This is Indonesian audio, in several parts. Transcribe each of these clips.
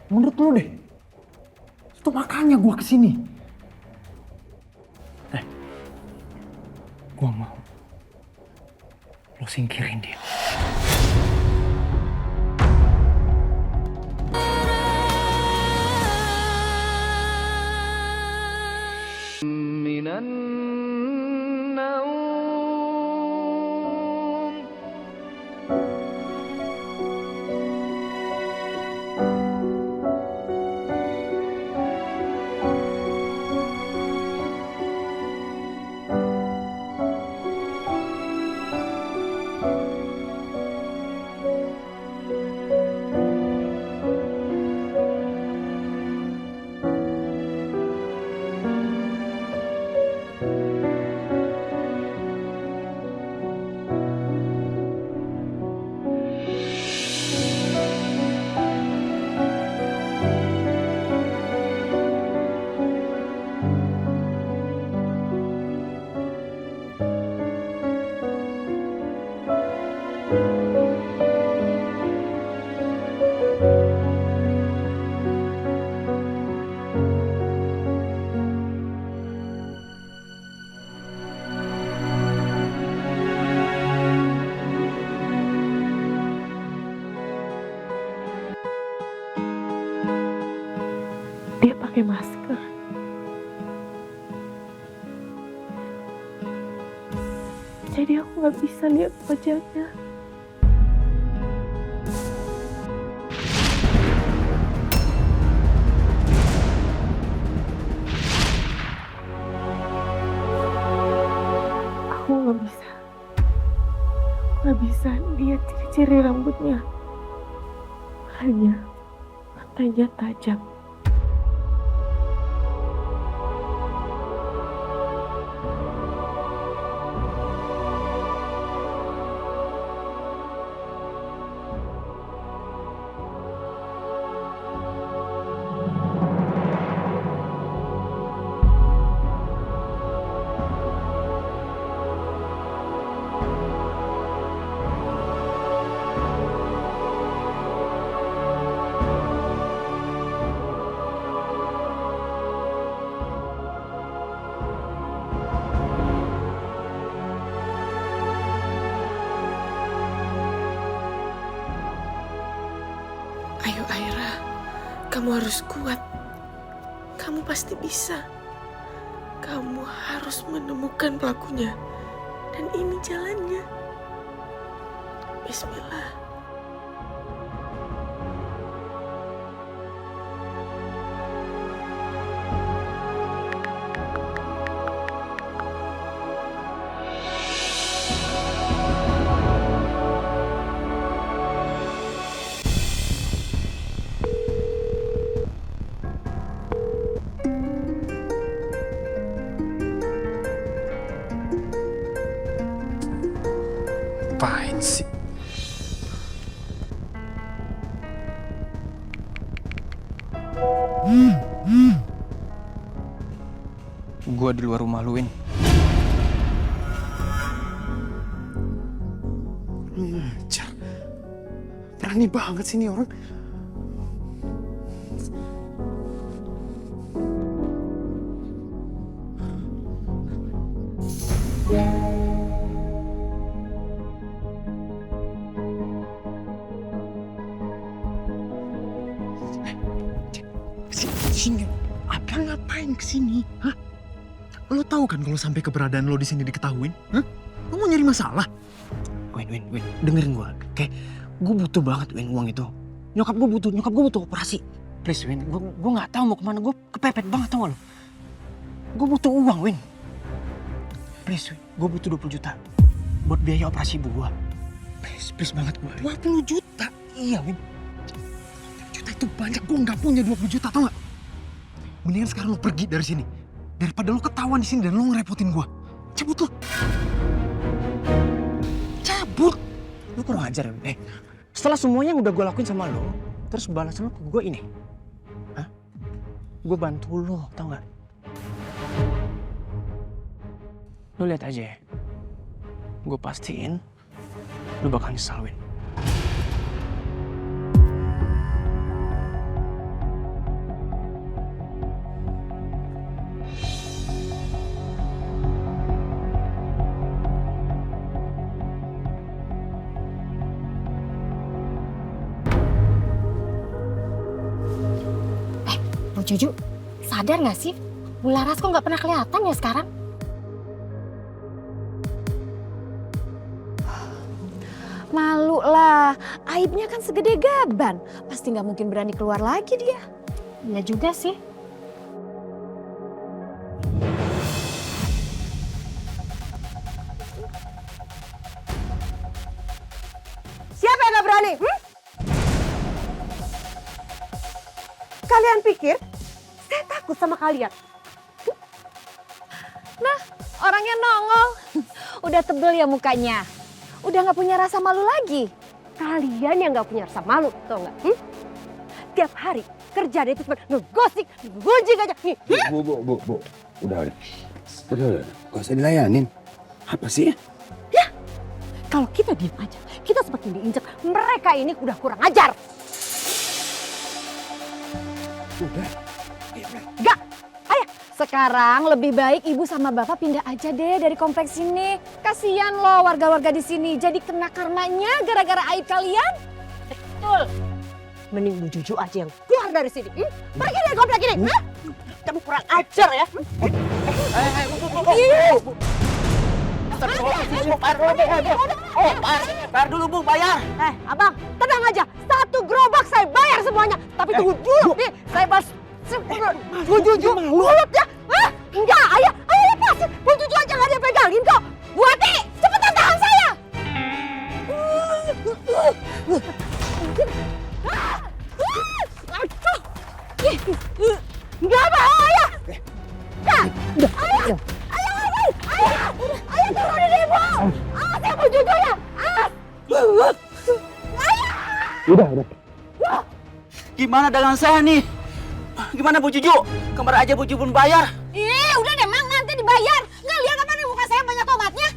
Menurut lo deh, itu makanya gue kesini. Gue mau lo singkirin dia. Dia pakai masker. Jadi aku nggak bisa lihat wajahnya. Aku nggak bisa lihat ciri-ciri rambutnya. Hanya matanya tajam. Ayo Aira, kamu harus kuat. Kamu pasti bisa. Kamu harus menemukan pelakunya. Dan ini jalannya. Bismillah. Apaan sih? Gua di luar rumah lu, Win. Ngajar. Berani banget sih nih orang. Sini, apa ngapain kesini? Hah? Lo tahu kan kalau sampai keberadaan lo di sini diketahuin? Hah? Lo mau nyari masalah? Win, dengerin gue. Kayak gue butuh banget, Win, uang itu. Nyokap gue butuh operasi. Please, Win, gue nggak tahu mau kemana. Gue kepepet banget, tau gak lo? Gue butuh uang, Win. Please, Win, gue butuh 20 juta buat biaya operasi ibu gue. Please banget gue. 20 juta? Iya, Win. 20 juta itu banyak. Gue nggak punya 20 juta, tau gak? Mendingan sekarang lo pergi dari sini. Daripada lo ketahuan di sini dan lo ngerepotin gue. Cabut lo. Cabut. Lu kurang ajar ya. Setelah semuanya yang udah gue lakuin sama lo, terus balasan lo ke gue ini. Hah? Gue bantu lo, tau gak? Lo lihat aja ya. Gue pastiin lo bakal nyesal, Win. Juju, sadar nggak sih? Bu Laras kok nggak pernah kelihatan ya sekarang? Malu lah, aibnya kan segede gaban. Pasti nggak mungkin berani keluar lagi dia. Iya juga sih. Siapa yang gak berani? Kalian pikir saya takut sama kalian? Orangnya nongol. Udah tebel ya mukanya. Udah nggak punya rasa malu lagi. Kalian yang gak punya rasa malu, tau gak? Tiap hari kerja dia itu cuma ngegosip, ngunjing aja. Nih, Bu. Udah. Gak usah dilayanin. Apa sih? kalau kita diam aja, kita semakin diinjak. Mereka ini udah kurang ajar. Udah. Gak, Sekarang lebih baik ibu sama bapak pindah aja deh dari kompleks ini. Kasian loh warga-warga di sini jadi kena karmanya gara-gara aib kalian. betul. Mending Bu Juju aja yang keluar dari sini. Pergi dari komplek ini. Kamu kurang ajar ya. Bayar dulu Bu, bayar. Abang, tenang aja. 1 gerobak saya bayar semuanya. Tapi tunggu dulu nih, saya balas. Bu Juju, mulut ya. Enggak, ayah lepasin. Bu Juju aja nggak dia pegangin kok. Bu Ati, cepetan tahan saya. Enggak apa, ayah. Ayah turunin ibu. Saya Bu Juju ya. Udah. Gimana dengan saya nih? Gimana Bu Juju? Kemarin aja Bu Juju belum bayar. Udah deh, Mang, nanti dibayar. Nggak lihat apa nih muka saya banyak tomatnya?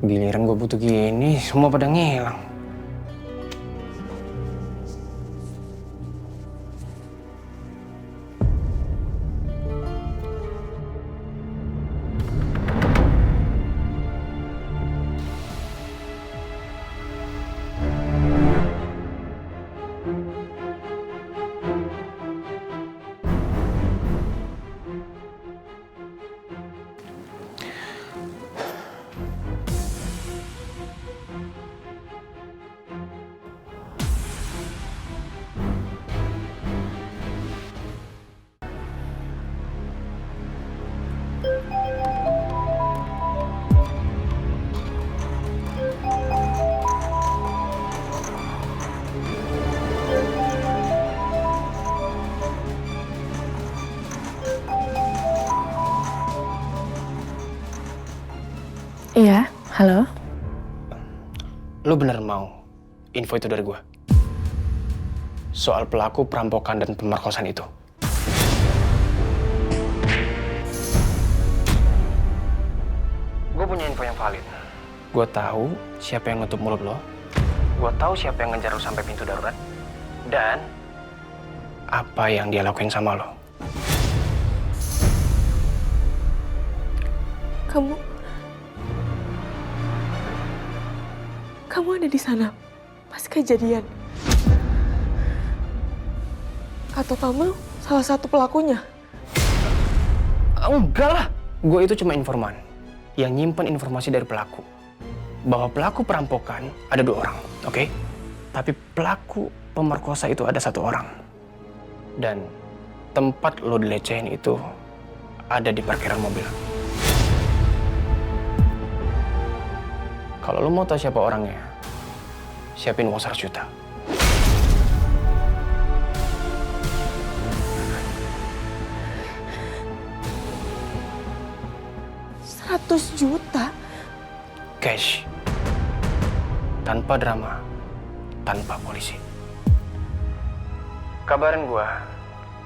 Giliran gue butuh gini, semua pada ngilang. Iya, halo. Lu bener mau info itu dari gue? Soal pelaku perampokan dan pemerkosaan itu. Gue punya info yang valid. Gue tahu siapa yang nutup mulut lo. Gue tahu siapa yang ngejar lo sampai pintu darurat. Dan apa yang dia lakuin sama lo. Kamu ada di sana pas kejadian? Atau kamu salah satu pelakunya? Enggak lah. Gue itu cuma informan yang nyimpen informasi dari pelaku. Bahwa pelaku perampokan ada 2 orang, oke? Tapi pelaku pemerkosa itu ada 1 orang. Dan tempat lo dilecehin itu ada di parkiran mobil. Kalau lo mau tahu siapa orangnya, siapin uang 100 juta. $100 juta? Cash. Tanpa drama, tanpa polisi. Kabarin gue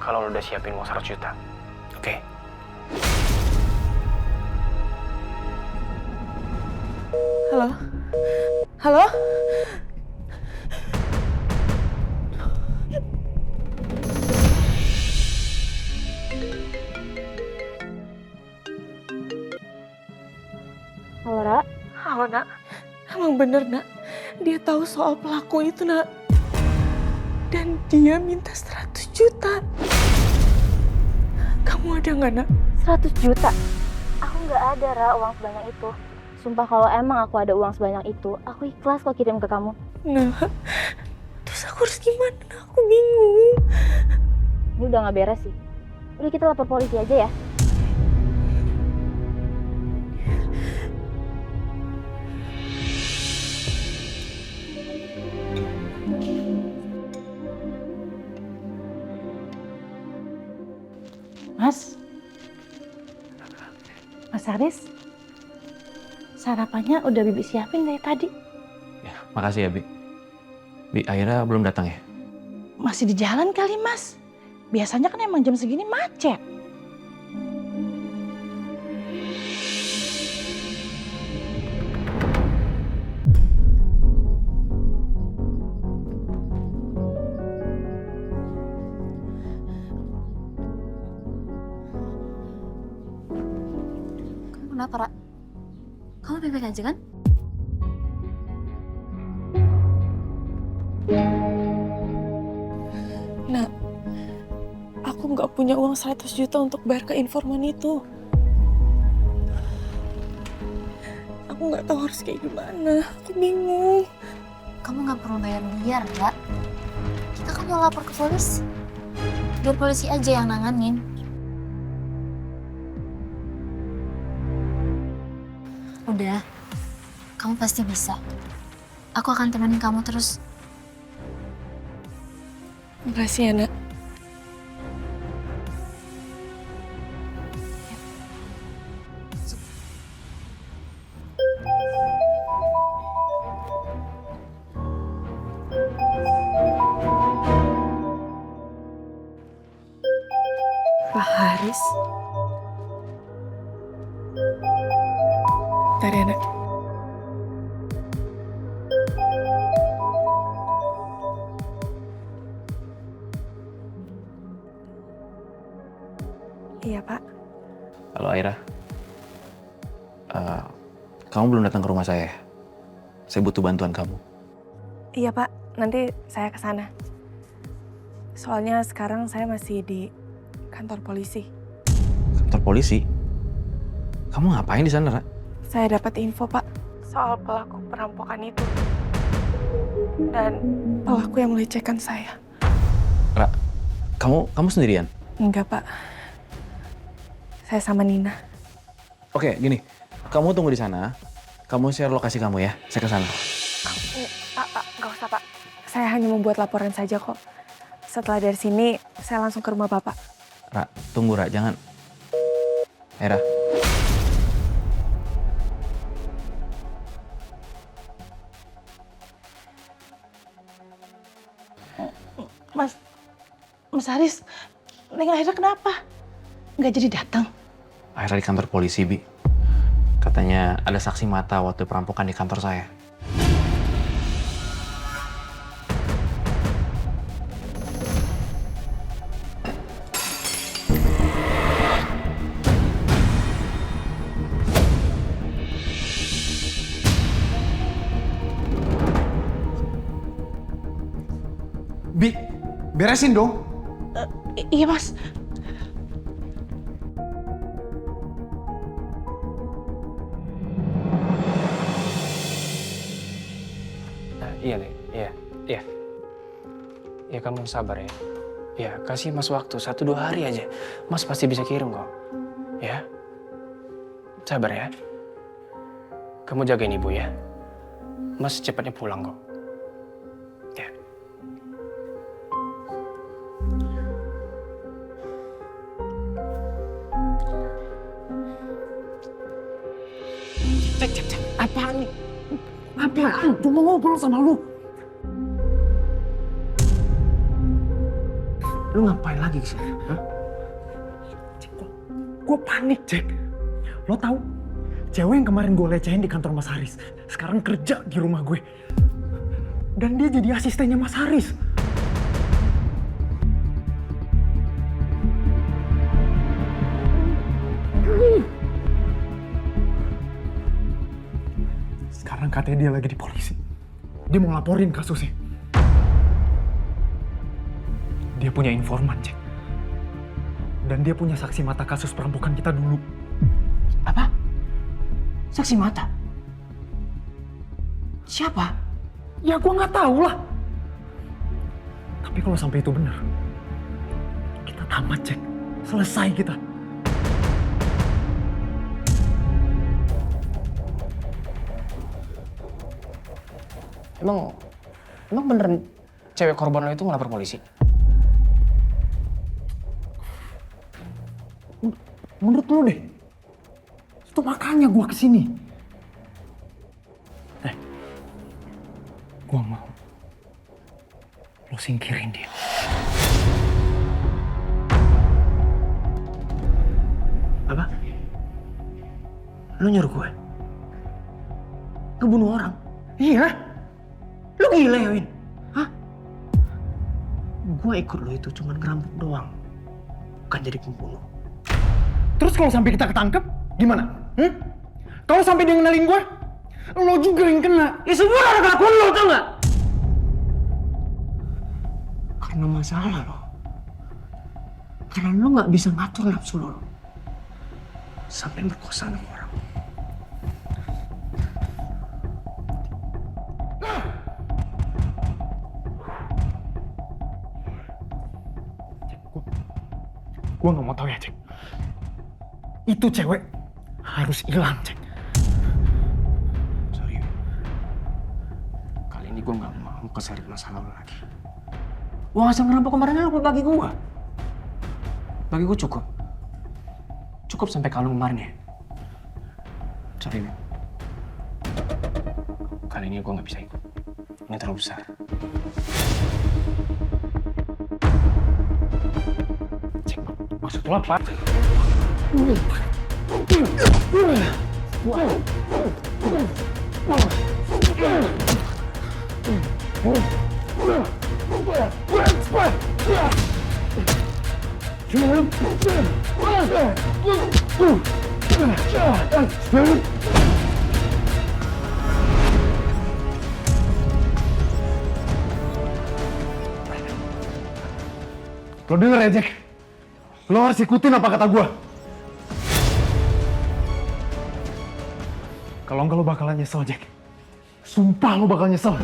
kalau lo udah siapin uang 100 juta, oke? Halo? Halo? Halo, Ra. Halo, Nak. Emang bener, Nak. Dia tahu soal pelaku itu, Nak. Dan dia minta 100 juta. Kamu ada nggak, Nak? 100 juta? Aku nggak ada, Ra, uang sebanyak itu. Sumpah kalau emang aku ada uang sebanyak itu, aku ikhlas kok kirim ke kamu. Nak. Terus aku harus gimana? Nak? Aku bingung. Ini udah nggak beres sih. Udah kita lapor polisi aja ya. Mas Haris, sarapannya udah Bibi siapin dari tadi. Ya, makasih ya, Bi. Bi, Aira belum datang ya? Masih di jalan kali, Mas. Biasanya kan emang jam segini macet. Kenapa, Ra? Kamu baik-baik aja kan? Nak, aku nggak punya uang 100 juta untuk bayar ke informan itu. Aku nggak tahu harus kayak gimana. Aku bingung. Kamu nggak perlu bayar dia, Ra. Kita kan mau lapor ke polisi. Biar polisi aja yang nanganin. Udah, kamu pasti bisa. Aku akan temenin kamu terus. Makasih ya, Nak. Pak Haris. Bentar ya, Nak. Iya, Pak. Halo, Aira. Kamu belum datang ke rumah saya. Saya butuh bantuan kamu. Iya, Pak. Nanti saya ke sana. Soalnya sekarang saya masih di kantor polisi. Kantor polisi? Kamu ngapain di sana, Ra? Saya dapat info, Pak, soal pelaku perampokan itu. Dan pelaku yang melecehkan saya. Ra, kamu sendirian? Enggak, Pak. Saya sama Nina. Oke, gini. Kamu tunggu di sana. Kamu share lokasi kamu ya. Saya ke sana. Pak, nggak usah, Pak. Saya hanya membuat laporan saja kok. Setelah dari sini, saya langsung ke rumah Bapak. Ra, tunggu, Ra. Jangan. Aira. Mas Haris, Neng Aira kenapa? Nggak jadi datang? Aira di kantor polisi, Bi. Katanya ada saksi mata waktu perampokan di kantor saya. Bi, beresin dong. Iya, Mas. Iya, Le. Iya. Ya, kamu sabar ya. Ya, kasih Mas waktu 1-2 hari aja. Mas pasti bisa kirim kok. Ya. Sabar ya. Kamu jagain ibu ya. Mas cepatnya pulang kok. Ya. Cek. Apaan nih? Apaan? Cuma ngobrol sama lu. Lu ngapain lagi kesini? Hah? Gue panik, Jack. Lo tahu? Cewek yang kemarin gue lecehin di kantor Mas Haris, sekarang kerja di rumah gue. Dan dia jadi asistennya Mas Haris. Sekarang katanya dia lagi di polisi. Dia mau laporin kasusnya. Dia punya informan, Jack. Dan dia punya saksi mata kasus perampokan kita dulu. Apa? Saksi mata? Siapa? Ya gua nggak tahu lah. Tapi kalau sampai itu benar, kita tamat, Jack. Selesai kita. Emang beneran cewek korban lo itu ngelapor polisi? Menurut lo deh, itu makanya gua kesini. Gua mau lo singkirin dia. Apa? Lo nyuruh gue ngebunuh orang? Iya. Lo gila ya, Win? Hah? Gue ikut lo itu cuma ngerampok doang, bukan jadi pembunuh. Terus kalau sampai kita ketangkep, gimana? Kalau sampai dia ngenalin gua, lo juga yang kena. Ya semua orang kelakuan lo, tau gak? Karena masalah lo. Karena lo gak bisa ngatur nafsu lo. Sampai merkosa sama orang. Gua nggak mau tahu ya, Cek. Itu cewek harus hilang, Cek. Sorry. Kali ini gue gak mau keseret masalah lo lagi. Uang hasil ngerampok kemarin lo bagi gue. Bagi gue cukup. Cukup sampai kalung kemarin ya. Sorry, Win. Kali ini gue gak bisa ikut. Ini terlalu besar. Cek, maksud lo apa? Lo denger ya, Jack? Lo harus ikutin apa kata gue. Kalau enggak lo bakalan nyesel, Jack. Sumpah lo bakal nyesel.